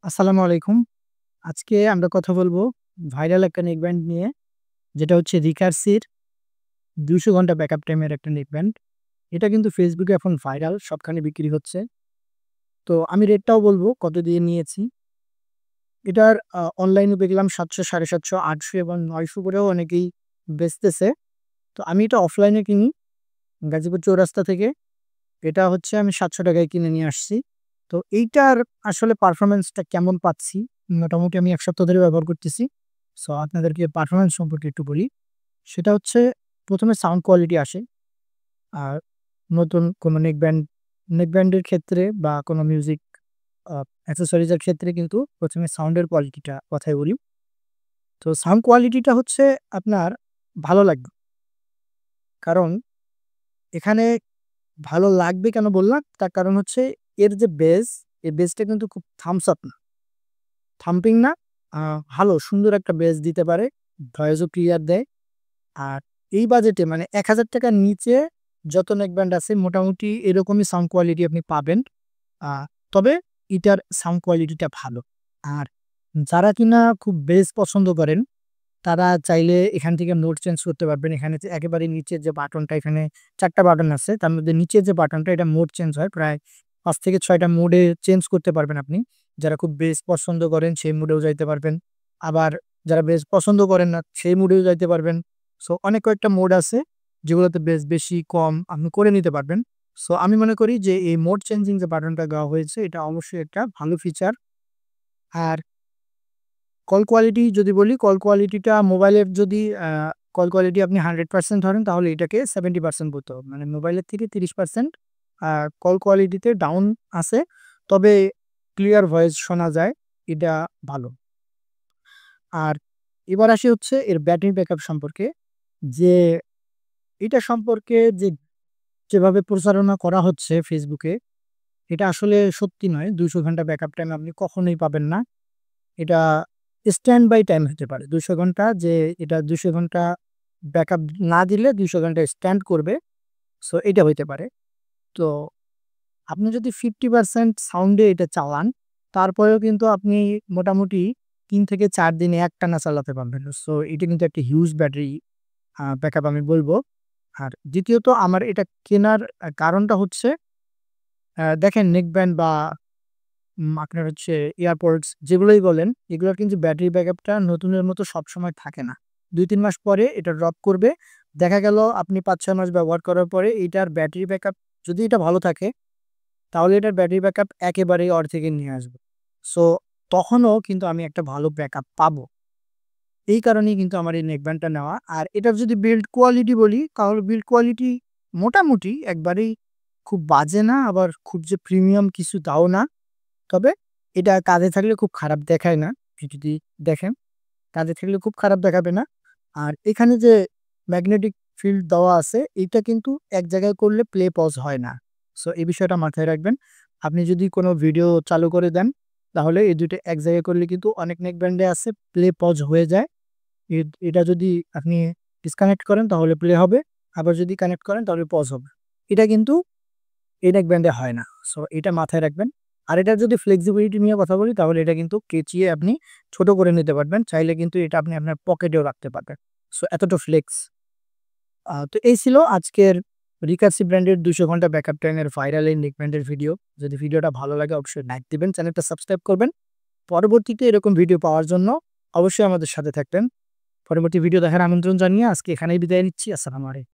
আসসালামু আলাইকুম। আজকে আমরা কথা বলবো ভাইরাল একটা নেকব্যান্ড নিয়ে, যেটা হচ্ছে রিকার্সির ২০০ ঘন্টা ব্যাকআপ টাইমের একটা নেকব্যান্ড। এটা কিন্তু ফেসবুকে এখন ভাইরাল, সবখানে বিক্রি হচ্ছে। তো আমি রেটটাও বলবো কত দিয়ে নিয়েছি। এটার অনলাইনে দেখলাম ৭০০, ৭৫০, ৮০০ এবং ৯০০ করেও অনেকেই বেচতেছে। তো আমি এটা অফলাইনে কিনি গাজীপুর চৌরাস্তা থেকে। এটা হচ্ছে আমি ৳৭০০ কিনে নিয়ে আসছি। তো এইটার আসলে পারফরম্যান্সটা কেমন পাচ্ছি, মোটামুটি আমি ১ সপ্তাহ ধরে ব্যবহার করতেছি। সো আপনাদেরকে পারফরম্যান্স সম্পর্কে একটু বলি। সেটা হচ্ছে ১ম এ সাউন্ড কোয়ালিটি আসে। আর নতুন কোনো নেকব্যান্ডের ক্ষেত্রে বা কোনো মিউজিক আ অ্যাক্সেসরিজ এর ক্ষেত্রে কিন্তু ১ম এ সাউন্ডের কোয়ালিটিটা কথায় বলি। তো সাউন্ড কোয়ালিটিটা হচ্ছে আপনার ভালো লাগবে। কারণ এখানে ভালো লাগবে কেন বললাম? তার কারণ হচ্ছে এর যে বেস, এই বেসটা কিন্তু খুব থামস আপ না, থাম্পিং না। আ ভালো সুন্দর একটা বেস দিতে পারে। ভয়েসও ক্লিয়ার দেয়। আর এই বাজেটে মানে ৳১,০০০ র নিচে যত নেকব্যান্ড আছে মোটামুটি এরকমই সাউন্ড কোয়ালিটি আপনি পাবেন। আ তবে এটার সাউন্ড কোয়ালিটিটা ভালো। আর যারা কিনা খুব বেস পছন্দ করেন, তারা চাইলে এখান থেকে মোড চেঞ্জ করতে পারবেন। এখানে যে একেবারে নিচের যে বাটনটা, এখানে ৪ টা বাটন আছে। তার মধ্যে নিচের যে বাটনটা এটা মোড চেঞ্জ হয়। প্রায় ৫ থেকে ৬ টা মোডে চেঞ্জ করতে পারবেন আপনি। যারা খুব বেস পছন্দ করেন সেই মোডেও যাইতে পারবেন। আবার যারা বেস পছন্দ করেন না সেই মোডেও যাইতে পারবেন। সো অনেক কয়েকটা মোড আছে যেগুলোতে বেস বেশি কম আপনি করে নিতে পারবেন। সো আমি মনে করি যে এই মোড চেঞ্জিং যে বাটনটা দেওয়া হয়েছে এটা অবশ্যই একটা ভালো ফিচার। আর কল কোয়ালিটি যদি বলি, কল কোয়ালিটিটা মোবাইলের যদি কল কোয়ালিটি আপনি 100% ধরেন তাহলে এটাকে 70% বলতে হবে। মানে মোবাইলের থেকে 30% কল কোয়ালিটিতে ডাউন আছে। তবে ক্লিয়ার ভয়েস শোনা যায়, এটা ভালো। আর এবার আসি হচ্ছে এর ব্যাটারি ব্যাকআপ সম্পর্কে। যে এটা সম্পর্কে যেভাবে প্রচারণা করা হচ্ছে ফেসবুকে, এটা আসলে সত্যি নয়। ২০০ ঘন্টা ব্যাকআপ টাইম আপনি কখনোই পাবেন না। এটা স্ট্যান্ড বাই টাইম হতে পারে। ২০০ ঘন্টা যে এটা ২০০ ঘন্টা ব্যাকআপ না দিলে ২০০ ঘন্টা স্ট্যান্ড করবে। সো এটা হইতে পারে। তো আপনি যদি 50% সাউন্ডে এটা চালান, তারপরেও কিন্তু আপনি মোটামুটি ৩ থেকে ৪ দিন একটানা চালাতে পারবেন। সো এটা কিন্তু একটা হিউজ ব্যাটারি ব্যাকআপ আমি বলব। আর দ্বিতীয়ত আমার এটা কেনার কারণটা হচ্ছে দেখেন নেকব্যান্ড বা আপনার হচ্ছে এয়ারপডস যেগুলোই বলেন, এগুলোর কিন্তু ব্যাটারি ব্যাকআপটা নতুনের মতো সবসময় থাকে না। ২-৩ মাস পরে এটা ড্রপ করবে। দেখা গেল আপনি ৫-৬ মাস ব্যবহার করার পরে এইটার ব্যাটারি ব্যাকআপ যদি এটা ভালো থাকে, তাহলে এটার ব্যাটারি ব্যাকআপ একেবারেই অর্ধেকে নিয়ে আসবে। সো তখনও কিন্তু আমি একটা ভালো ব্যাকআপ পাবো। এই কারণেই কিন্তু আমার এই নেকব্যান্ডটা নেওয়া। আর এটার যদি বিল্ড কোয়ালিটি বলি, তাহলে বিল্ড কোয়ালিটি মোটামুটি একবারেই খুব বাজে না, আবার খুব যে প্রিমিয়াম কিছু তাও না। তবে এটা কাঁধে থাকলে খুব খারাপ দেখায় না। আপনি যদি দেখেন, কাঁধে থাকলে খুব খারাপ দেখাবে না। আর এখানে যে ম্যাগনেটিক ফিল্ড দেওয়া আছে, এইটা কিন্তু এক জায়গায় করলে প্লে পজ হয় না। সো এই বিষয়টা মাথায় রাখবেন। আপনি যদি কোনো ভিডিও চালু করে দেন, তাহলে এই ২ টা এক জায়গায় করলে কিন্তু অনেক নেক ব্যান্ডে আছে প্লে পজ হয়ে যায়। এটা যদি আপনি ডিসকানেক্ট করেন তাহলে প্লে হবে। আবার যদি কানেক্ট করেন তাহলে পজ হবে। এটা কিন্তু এই নেক ব্যান্ডে হয় না। সো এটা মাথায় রাখবেন। আর এটার যদি ফ্লেক্সিবিলিটি নিয়ে কথা বলি, তাহলে এটা কিন্তু কেচিয়ে আপনি ছোট করে নিতে পারবেন। চাইলে কিন্তু এটা আপনি আপনার পকেটেও রাখতে পারবেন। সো এতটা ফ্লেক্স। তো এই ছিল আজকের রিকার্সি ব্র্যান্ডের ২০০ ঘন্টা ব্যাকআপ টাইম এর ভাইরাল এই নেক ব্যান্ডের ভিডিও। যদি ভিডিওটা ভালো লাগে অবশ্যই লাইক দিবেন, চ্যানেলটা সাবস্ক্রাইব করবেন। পরবর্তীতে এরকম ভিডিও পাওয়ার জন্য অবশ্যই আমাদের সাথে থাকবেন। পরবর্তী ভিডিও দেখার আমন্ত্রণ জানিয়ে আজকে এখানেই বিদায় নিচ্ছি। আসসালামু আলাইকুম।